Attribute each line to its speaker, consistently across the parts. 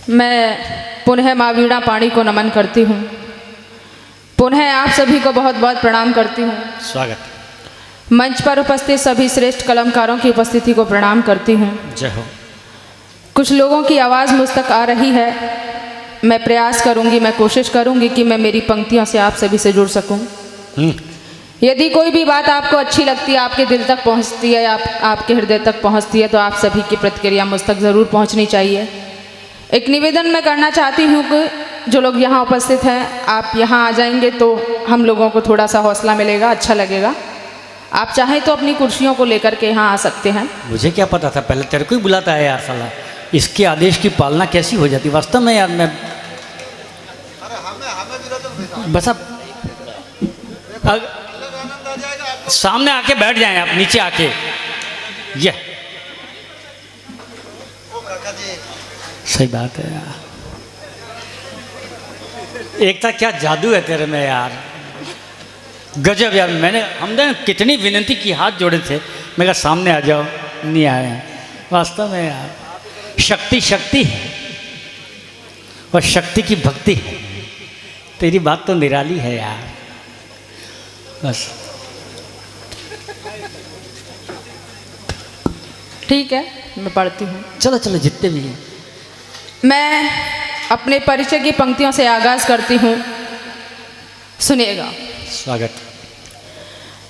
Speaker 1: मैं पुनः माँ वीणा पाणी को नमन करती हूँ। पुनः आप सभी को बहुत बहुत प्रणाम करती हूँ।
Speaker 2: स्वागत।
Speaker 1: मंच पर उपस्थित सभी श्रेष्ठ कलाकारों की उपस्थिति को प्रणाम करती हूँ।
Speaker 2: जय हो।
Speaker 1: कुछ लोगों की आवाज़ मुझ तक आ रही है। मैं प्रयास करूँगी, मैं कोशिश करूँगी कि मैं मेरी पंक्तियों से आप सभी से जुड़ सकूँ। यदि कोई भी बात आपको अच्छी लगती है, आपके दिल तक पहुँचती है, आपके हृदय तक पहुँचती है, तो आप सभी की प्रतिक्रिया मुझ तक ज़रूर पहुँचनी चाहिए। एक निवेदन मैं करना चाहती हूँ कि जो लोग यहाँ उपस्थित हैं, आप यहाँ आ जाएंगे तो हम लोगों को थोड़ा सा हौसला मिलेगा, अच्छा लगेगा। आप चाहें तो अपनी कुर्सियों को लेकर के यहाँ आ सकते हैं।
Speaker 2: मुझे क्या पता था, पहले तेरे को ही बुलाता है यार साला। इसके आदेश की पालना कैसी हो जाती वास्तव में यार। मैं बस अब सामने आके बैठ जाएं आप, नीचे आके। ये सही बात है यार। एक था क्या जादू है तेरे में यार, गजब यार। हमने कितनी विनती की, हाथ जोड़े थे, मैं कहा सामने आ जाओ, नहीं आए। वास्तव में यार शक्ति शक्ति है और शक्ति की भक्ति है। तेरी बात तो निराली है यार। बस
Speaker 1: ठीक है, मैं पढ़ती हूँ।
Speaker 2: चलो चलो, जितने भी हैं।
Speaker 1: मैं अपने परिचय की पंक्तियों से आगाज करती हूँ, सुनिएगा।
Speaker 2: स्वागत।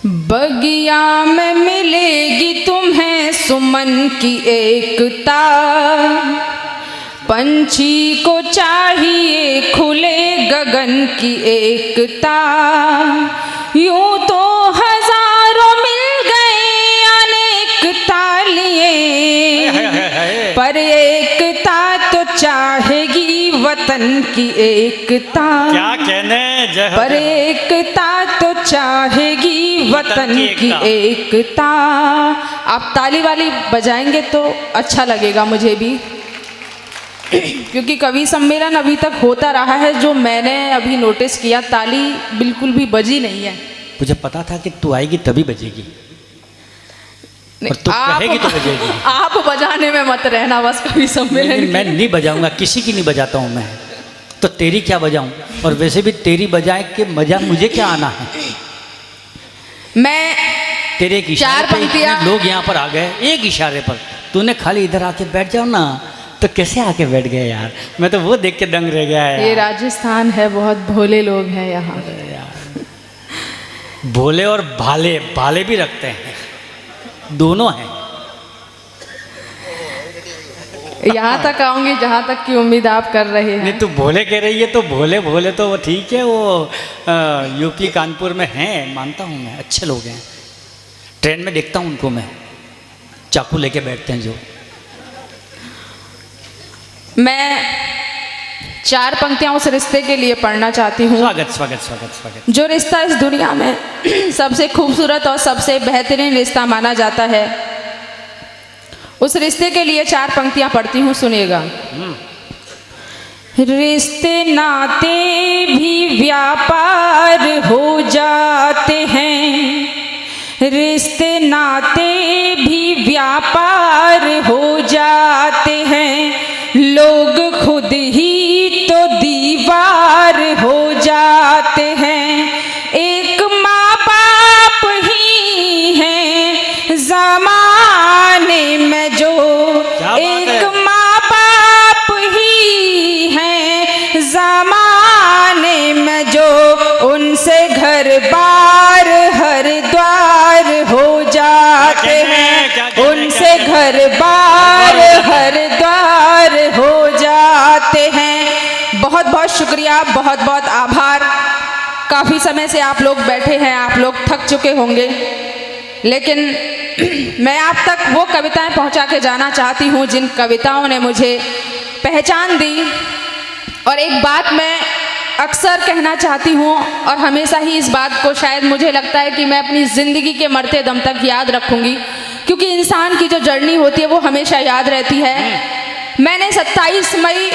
Speaker 1: बगिया में मिलेगी तुम्हें सुमन की एकता, पंछी को चाहिए खुले गगन की एकता। यूं तो हजारों मिल गए अनेकता लिए, पर एकता तो चाहेगी वतन की एकता।
Speaker 2: क्या कहने, जय हो।
Speaker 1: पर एकता तो चाहेगी वतन की एकता। आप ताली वाली बजाएंगे तो अच्छा लगेगा मुझे भी, क्योंकि कवि सम्मेलन अभी तक होता रहा है, जो मैंने अभी नोटिस किया ताली बिल्कुल भी बजी नहीं है।
Speaker 2: मुझे पता था कि तू आएगी तभी बजेगी, और तू कहेगी तो बजेगी।
Speaker 1: आप बजाने में मत रहना बस कवि सम्मेलन।
Speaker 2: मैं नहीं बजाऊंगा, किसी की नहीं बजाता हूँ मैं, तो तेरी क्या बजाऊं। और वैसे भी तेरी बजाए के मजा मुझे क्या आना है।
Speaker 1: मैं
Speaker 2: तेरे एक इशारे पे इतने लोग यहाँ पर आ गए, एक इशारे पर। तूने खाली इधर आके बैठ जाओ ना, तो कैसे आके बैठ गए यार। मैं तो वो देख के दंग रह गया है।
Speaker 1: ये राजस्थान है, बहुत भोले लोग हैं यहाँ
Speaker 2: यार। भोले और भाले, भाले भी रखते हैं, दोनों हैं।
Speaker 1: यहाँ तक आऊंगी जहाँ तक की उम्मीद आप कर रहे हैं।
Speaker 2: नहीं, तू भोले कह रही है तो भोले भोले तो वो ठीक है, वो यूपी कानपुर में हैं, मानता हूँ मैं, अच्छे लोग हैं। ट्रेन में देखता हूँ उनको मैं, चाकू लेके बैठते हैं जो।
Speaker 1: मैं 4 पंक्तियाँ उस रिश्ते के लिए पढ़ना चाहती हूँ।
Speaker 2: स्वागत स्वागत स्वागत स्वागत।
Speaker 1: जो रिश्ता इस दुनिया में सबसे खूबसूरत और सबसे बेहतरीन रिश्ता माना जाता है, उस रिश्ते के लिए 4 पंक्तियाँ पढ़ती हूँ, सुनिएगा। रिश्ते नाते भी व्यापार हो जाते हैं, रिश्ते नाते भी व्यापार हो जाते हैं। लोग खुद ही तो दीवार हो जाते हैं। एक माँ बाप ही है ज़माने में जो, एक माँ बाप ही है ज़माने में जो, उनसे घर बार हर द्वार हो जाते हैं, उनसे घर बार हर द्वार हो जाते हैं। बहुत बहुत शुक्रिया, बहुत बहुत आभार। काफ़ी समय से आप लोग बैठे हैं, आप लोग थक चुके होंगे, लेकिन मैं आप तक वो कविताएं पहुंचा के जाना चाहती हूं जिन कविताओं ने मुझे पहचान दी। और एक बात मैं अक्सर कहना चाहती हूँ, और हमेशा ही इस बात को शायद मुझे लगता है कि मैं अपनी ज़िंदगी के मरते दम तक याद रखूँगी, क्योंकि इंसान की जो जर्नी होती है वो हमेशा याद रहती है। मैंने 27 मई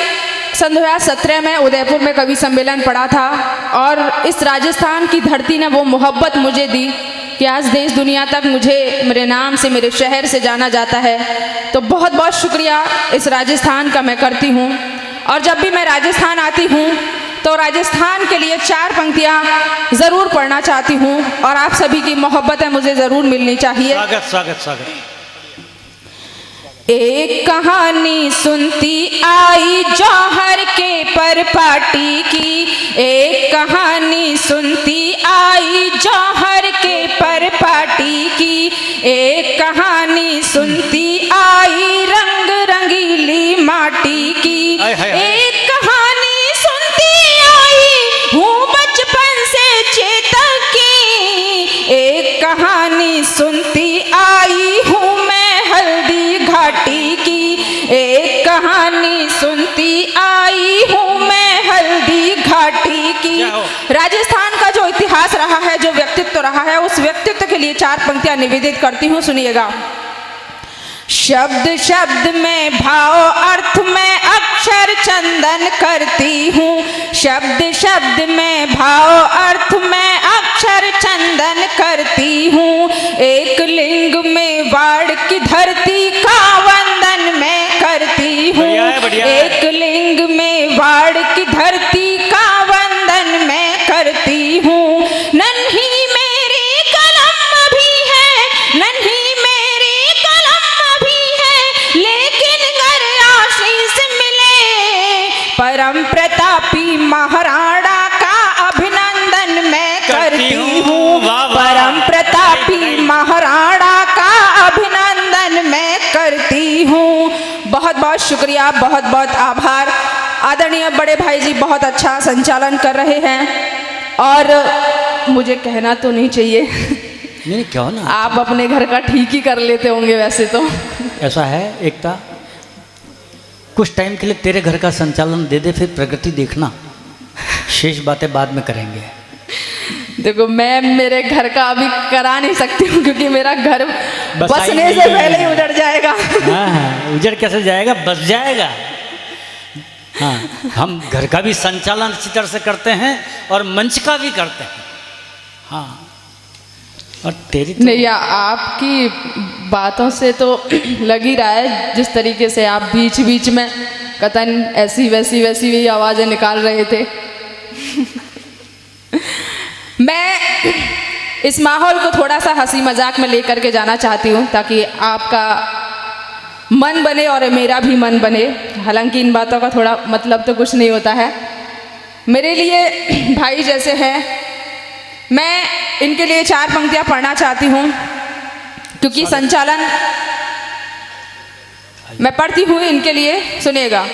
Speaker 1: सन 2017 में उदयपुर में कवि सम्मेलन पढ़ा था, और इस राजस्थान की धरती ने वो मोहब्बत मुझे दी कि आज देश दुनिया तक मुझे मेरे नाम से, मेरे शहर से जाना जाता है। तो बहुत बहुत शुक्रिया इस राजस्थान का मैं करती हूँ। और जब भी मैं राजस्थान आती हूँ तो राजस्थान के लिए 4 पंक्तियाँ ज़रूर पढ़ना चाहती हूँ और आप सभी की मोहब्बत है मुझे ज़रूर मिलनी चाहिए।
Speaker 2: स्वागत स्वागत स्वागत।
Speaker 1: एक कहानी सुनती आई जौहर के परपाटी की, एक कहानी सुनती आई जौहर के परपाटी की, एक कहानी सुनती आई रंग रंगीली माटी की, एक कहानी सुनती आई हूँ बचपन से चेतक की, एक कहानी सुनती आई हूँ मैं हल्दी घाटी की, एक कहानी सुनती आई हूँ मैं हल्दी घाटी की। राजस्थान का जो इतिहास रहा है, जो व्यक्तित्व रहा है, उस व्यक्तित्व के लिए 4 पंक्तियां निवेदित करती हूँ, सुनिएगा। शब्द शब्द में भाव अर्थ में अक्षर चंदन करती हूँ, शब्द शब्द में भाव अर्थ में अक्षर चंदन करती हूँ, एक लिंग में वाड़ की धरती का वंदन मैं करती हूँ, एक लिंग में वाड़ की धरती का वंदन मैं करती हूँ। नन्ही मेरी कलम भी है, नन्ही मेरी कलम भी है, लेकिन गर आशीष मिले परम प्रतापी महाराणा का अभिनंदन मैं करती हूँ, परम प्रतापी महाराणा का अभिनंदन मैं करती हूँ। बहुत बहुत शुक्रिया, बहुत बहुत आभार। आदरणीय बड़े भाई जी बहुत अच्छा संचालन कर रहे हैं और मुझे कहना तो नहीं चाहिए,
Speaker 2: नहीं क्यों ना,
Speaker 1: आप अपने घर का ठीक ही कर लेते होंगे वैसे तो।
Speaker 2: ऐसा है एकता, कुछ टाइम के लिए तेरे घर का संचालन दे दे, फिर प्रगति देखना, शेष बातें बाद में करेंगे।
Speaker 1: देखो मैं मेरे घर का अभी करा नहीं सकती हूँ क्योंकि मेरा घर बसने से पहले ही उजड़ जाएगा।
Speaker 2: हाँ, उजड़ कैसे जाएगा, बस जाएगा। हाँ, हम घर का भी संचालन अच्छी तरह से करते हैं और मंच का भी करते हैं। हाँ, और तेरी तो...
Speaker 1: नहीं, आपकी बातों से तो लग ही रहा है, जिस तरीके से आप बीच बीच में कतन ऐसी वैसी भी आवाज़ें निकाल रहे थे। मैं इस माहौल को थोड़ा सा हंसी मजाक में लेकर के जाना चाहती हूँ ताकि आपका मन बने और मेरा भी मन बने। हालांकि इन बातों का थोड़ा मतलब तो कुछ नहीं होता है, मेरे लिए भाई जैसे हैं। मैं इनके लिए 4 पंक्तियाँ पढ़ना चाहती हूँ क्योंकि संचालन मैं पढ़ती हूँ इनके लिए, सुनिएगा।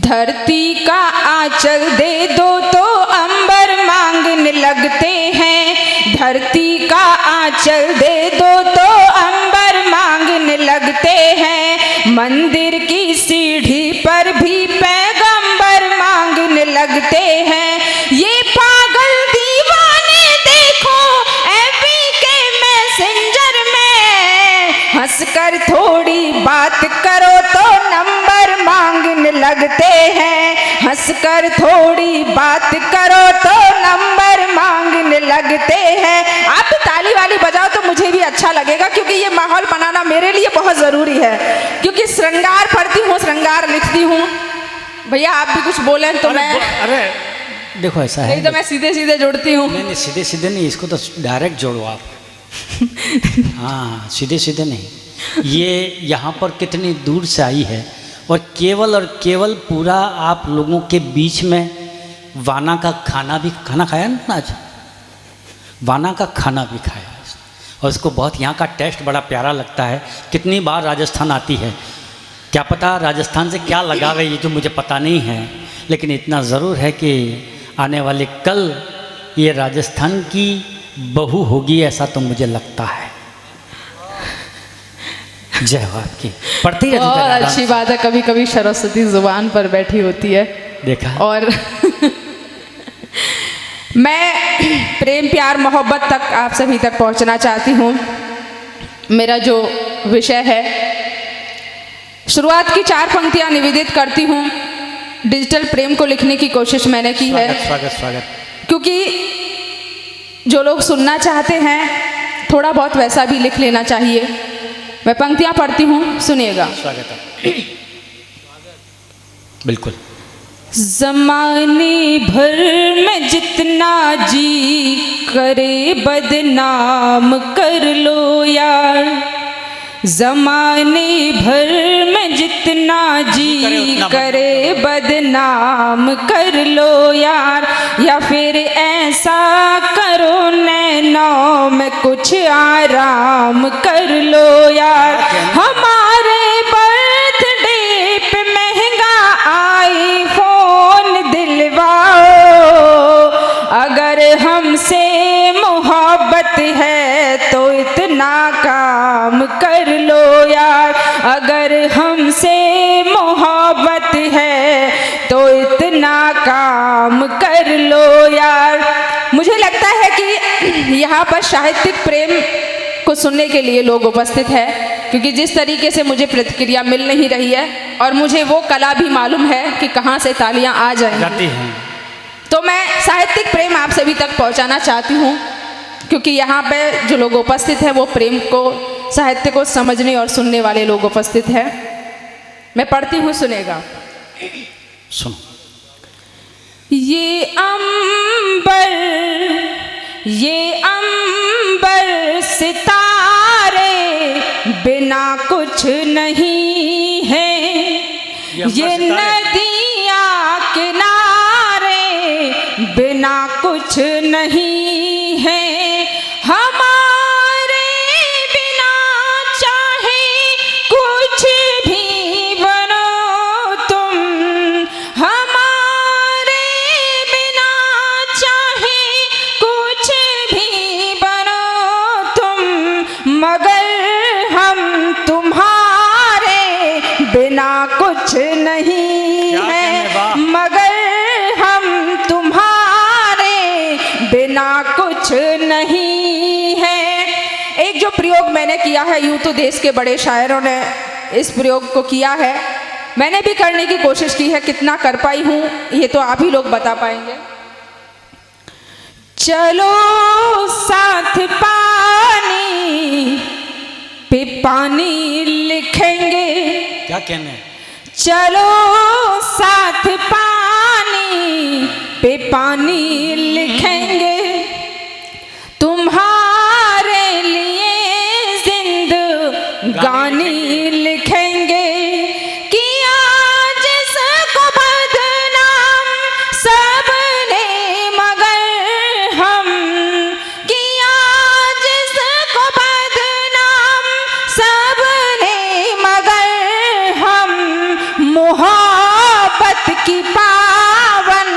Speaker 1: धरती का आंचल दे दो तो अंबर मांगने लगते हैं, धरती का आंचल दे दो तो अंबर मांगने लगते हैं, मंदिर की सीढ़ी पर भी पैगंबर मांगने लगते हैं, ये पागल दीवाने देखो एपी के मैसेंजर में, हंसकर थोड़ी बात करो तो नंबर मांगने लगते हैं, हंसकर थोड़ी बात करो तो नंबर मांगने लगते हैं। आप ताली वाली बजाओ तो मुझे भी अच्छा लगेगा क्योंकि ये माहौल बनाना मेरे लिए बहुत ज़रूरी है, क्योंकि श्रृंगार पढ़ती हूँ, श्रृंगार लिखती हूँ। भैया आप भी कुछ बोलें तो मैं...
Speaker 2: अरे देखो ऐसा है,
Speaker 1: नहीं तो मैं सीधे सीधे जोड़ती हूँ।
Speaker 2: नहीं सीधे सीधे नहीं, इसको तो डायरेक्ट जोड़ो आप। हाँ, सीधे सीधे नहीं। ये यहाँ पर कितनी दूर से आई है और केवल पूरा आप लोगों के बीच में वाना का खाना खाया ना आज, वाना का खाना भी खाया और उसको बहुत, यहाँ का टेस्ट बड़ा प्यारा लगता है। कितनी बार राजस्थान आती है, क्या पता राजस्थान से क्या लगाव है, ये तो मुझे पता नहीं है, लेकिन इतना ज़रूर है कि आने वाले कल ये राजस्थान की बहू होगी, ऐसा तो मुझे लगता है। जय हो आपकी, पढ़ती रहती है।
Speaker 1: और अच्छी बात है, कभी कभी सरस्वती जुबान पर बैठी होती है,
Speaker 2: देखा।
Speaker 1: और मैं प्रेम प्यार मोहब्बत तक आप सभी तक पहुंचना चाहती हूँ। मेरा जो विषय है, शुरुआत की 4 पंक्तियाँ निवेदित करती हूँ। डिजिटल प्रेम को लिखने की कोशिश मैंने की है,
Speaker 2: स्वागत,
Speaker 1: क्योंकि जो लोग सुनना चाहते हैं थोड़ा बहुत वैसा भी लिख लेना चाहिए। मैं पंक्तियाँ पढ़ती हूँ, सुनिएगा।
Speaker 2: स्वागत है। बिल्कुल।
Speaker 1: जमाने भर में जितना जी करे बदनाम कर लो यार, जमाने भर में जितना जी करे बदनाम कर लो यार, या फिर ऐसा करो नैनों में कुछ आराम कर लो यार। हमारे बर्थडे पे महंगा आईफोन दिलवाओ, अगर हमसे मोहब्बत है तो इतना काम कर लो यार, अगर हमसे मोहब्बत है तो इतना काम कर लो यार। मुझे लगता है कि यहाँ पर साहित्यिक प्रेम को सुनने के लिए लोग उपस्थित है, क्योंकि जिस तरीके से मुझे प्रतिक्रिया मिल नहीं रही है और मुझे वो कला भी मालूम है कि कहाँ से तालियां आ जाती हैं, तो मैं साहित्यिक प्रेम आप सभी तक पहुँचाना चाहती हूँ, क्योंकि यहाँ पे जो लोग उपस्थित हैं वो प्रेम को, साहित्य को समझने और सुनने वाले लोग उपस्थित हैं। मैं पढ़ती हूँ, सुनेगा।
Speaker 2: सुनो।
Speaker 1: ये अंबर सितारे बिना कुछ नहीं है, ये नदियाँ किनारे बिना कुछ नहीं है, हमारे बिना चाहे कुछ भी बनो तुम, हमारे बिना चाहे कुछ भी बनो तुम, मगर हम तुम्हारे बिना कुछ नहीं है, मगर हम तुम्हारे बिना कुछ नहीं है। एक जो प्रयोग मैंने किया है, यूं तो देश के बड़े शायरों ने इस प्रयोग को किया है, मैंने भी करने की कोशिश की है, कितना कर पाई हूँ ये तो आप ही लोग बता पाएंगे। चलो साथ पानी पे पानी लिखेंगे,
Speaker 2: क्या कहने हैं?
Speaker 1: चलो साथ पानी पे पानी लिखेंगे, तुम्हारे लिए जिंदगानी लिखेंगे, कि आज इसको बदनाम सबने मगर हम, कि आज इसको बदनाम सबने मगर हम, मोहब्बत की पावन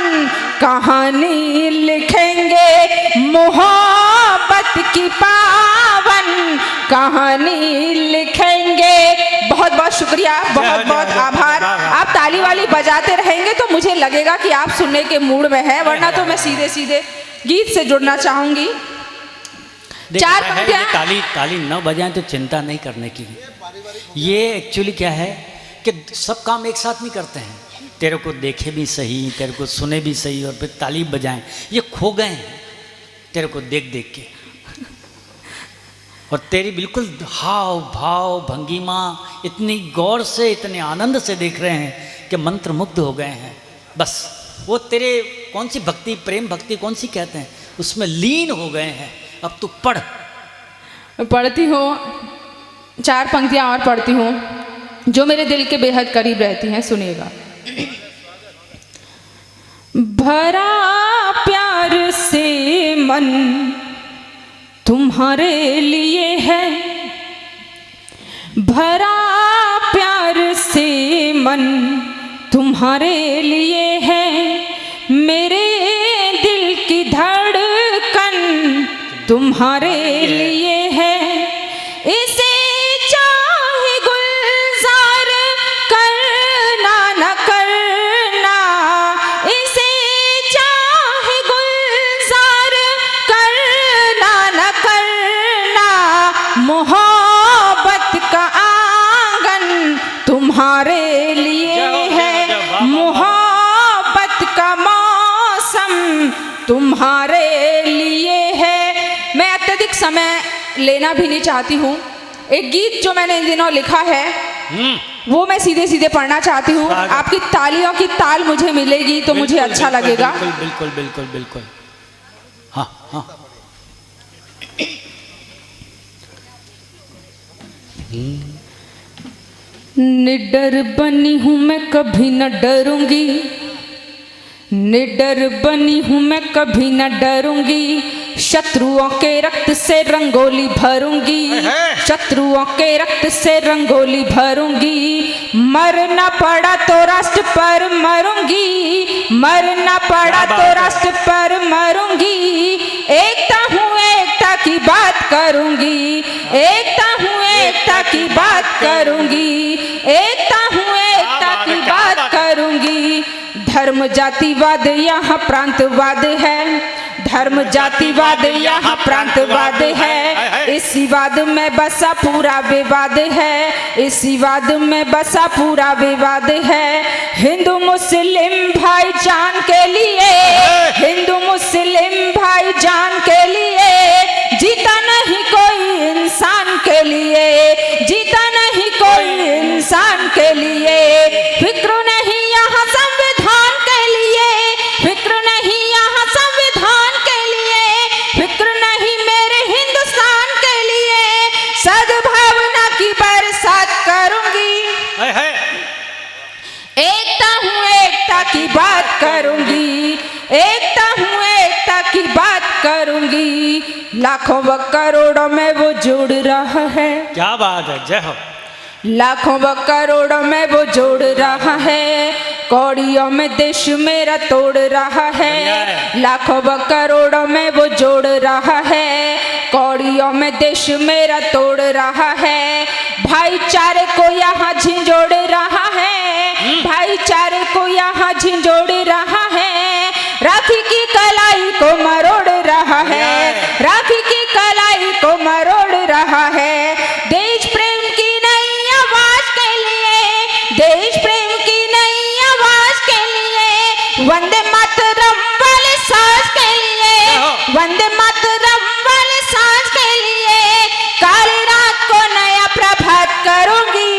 Speaker 1: कहानी लिखेंगे, मोहब्बत की पावन कहानी लिखेंगे। बहुत बहुत शुक्रिया, बहुत बहुत आभार। आप ताली वाली बजाते रहेंगे तो मुझे लगेगा कि आप सुनने के मूड में हैं, वरना तो मैं सीधे सीधे गीत से जुड़ना चाहूंगी। चार पंक्तियां।
Speaker 2: ताली न बजाएं तो चिंता नहीं करने की। ये एक्चुअली क्या है कि सब काम एक साथ नहीं करते हैं, तेरे को देखे भी सही, तेरे को सुने भी सही और फिर ताली बजाएं, ये खो गए हैं तेरे को देख देख के। और तेरी बिल्कुल हाव भाव भंगिमा इतनी गौर से, इतने आनंद से देख रहे हैं कि मंत्र मुग्ध हो गए हैं। बस वो तेरे कौन सी भक्ति, प्रेम भक्ति कौन सी कहते हैं, उसमें लीन हो गए हैं। अब तू पढ़ती हूँ,
Speaker 1: चार पंक्तियाँ और पढ़ती हूँ जो मेरे दिल के बेहद करीब रहती हैं, सुनिएगा। भरा प्यार से मन तुम्हारे लिए है, भरा प्यार से मन तुम्हारे लिए है, मेरे दिल की धड़कन तुम्हारे लिए है, इसे चाहे गुलजार करना न करना, इसे चाहे गुलजार करना न करना, मोहब्बत का आंगन तुम्हारे लिए है, मोहब्बत का मौसम तुम्हारे लिए है। मैं अत्यधिक समय लेना भी नहीं चाहती हूँ। एक गीत जो मैंने इन दिनों लिखा है वो मैं सीधे सीधे पढ़ना चाहती हूँ। आपकी तालियों की ताल मुझे मिलेगी तो मुझे
Speaker 2: बिल्कुल,
Speaker 1: अच्छा
Speaker 2: बिल्कुल,
Speaker 1: लगेगा।
Speaker 2: बिल्कुल बिल्कुल बिल्कुल बिल्कुल। हाँ हाँ।
Speaker 1: निडर बनी हूँ मैं कभी न डरूंगी, निडर बनी हूँ मैं कभी न डरूंगी, शत्रुओं के रक्त से रंगोली भरूंगी, शत्रुओं के रक्त से रंगोली भरूंगी, मरना पड़ा तो राष्ट्र पर मरूंगी, मरना पड़ा तो राष्ट्र पर मरूंगी, एकता हूँ एकता की बात करूंगी, एकता हूँ एकता की बात करूंगी, एकता हूँ एकता की बात करूंगी। धर्म जातिवाद यहाँ प्रांतवाद है, धर्म जातिवाद यहाँ प्रांतवाद है, इसी वाद में बसा पूरा विवाद है, इसी वाद में बसा पूरा विवाद है। हिंदू मुस्लिम भाईजान के लिए, हिंदू मुस्लिम भाईजान के लिए जीता नहीं कोई इंसान के लिए, जीता नहीं कोई इंसान के लिए, फिक्र नहीं यहाँ संविधान के लिए, फिक्र नहीं यहाँ संविधान के लिए, फिक्र नहीं मेरे हिंदुस्तान के लिए, सद्भावना की बरसात करूंगी, एकता हूँ एकता की बात करूंगी, एकता हूँ एकता की बात करूंगी। लाखों व करोड़ों में वो जुड़ रहा है,
Speaker 2: क्या बात है, जय हो।
Speaker 1: लाखों व करोड़ों में वो जोड़ रहा है, कौड़ियों में देश मेरा तोड़ रहा है, लाखों व करोड़ों में वो जोड़ रहा है, कौड़ियों में देश मेरा तोड़ रहा है, भाईचारे को यहाँ झिंझोड़ रहा है, भाईचारे को यहाँ झिंझोड़ रहा है, राखी की कलाई को मरोड़ रहा है, राखी की कलाई को मरोड़ रहा है। देश प्रेम की नई आवाज के लिए, देश प्रेम की नई आवाज के लिए, वंदे मातरम वाले सांस के लिए, वंदे मातरम वाले सांस के लिए, काली रात को नया प्रभात करूंगी,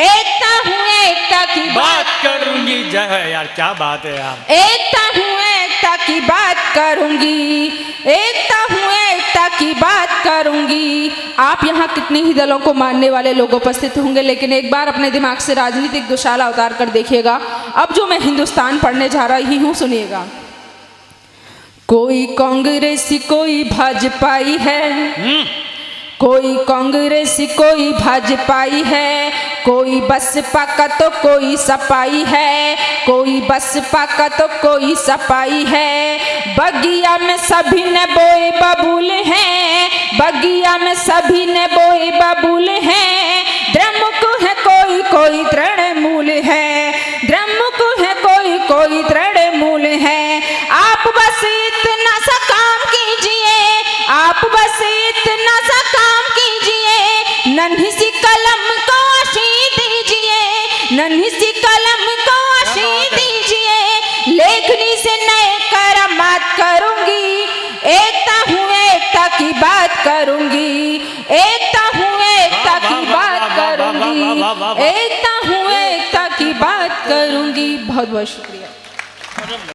Speaker 1: एकता हूँ एकता की बात
Speaker 2: करूंगी। जय है यार, क्या बात है यार,
Speaker 1: एकता हूँ एकता की बात करूंगी, एकता हूँ एकता की बात करूंगी। आप यहाँ कितने ही दलों को मानने वाले लोग उपस्थित होंगे, लेकिन एक बार अपने दिमाग से राजनीतिक दुशाला उतार कर देखिएगा। अब जो मैं हिंदुस्तान पढ़ने जा रही हूँ सुनिएगा। कोई कांग्रेसी कोई भाजपाई है, कोई कांग्रेसी कोई भाजपाई है, कोई बसपा का तो कोई सपाई है, कोई बसपा का तो कोई सपाई है, बगिया में सभी ने बोए बबूल हैं, बगिया में सभी ने बोए बबूल हैं, द्रमुक है कोई कोई तृणमूल है, द्रमुक है कोई कोई तृणमूल है। आप बस इतना सा काम कीजिए, आप बस इतना सा काम कीजिए, नन्ही सी कलम को आशी दीजिए, नन्ही सी कलम को आशी दीजिए, लेखनी से नए करामात करूंगी, एकता हूँ एकता की बात करूंगी, एकता हूँ एकता की बात करूंगी, एकता हूँ एकता की बात करूंगी। बहुत बहुत शुक्रिया।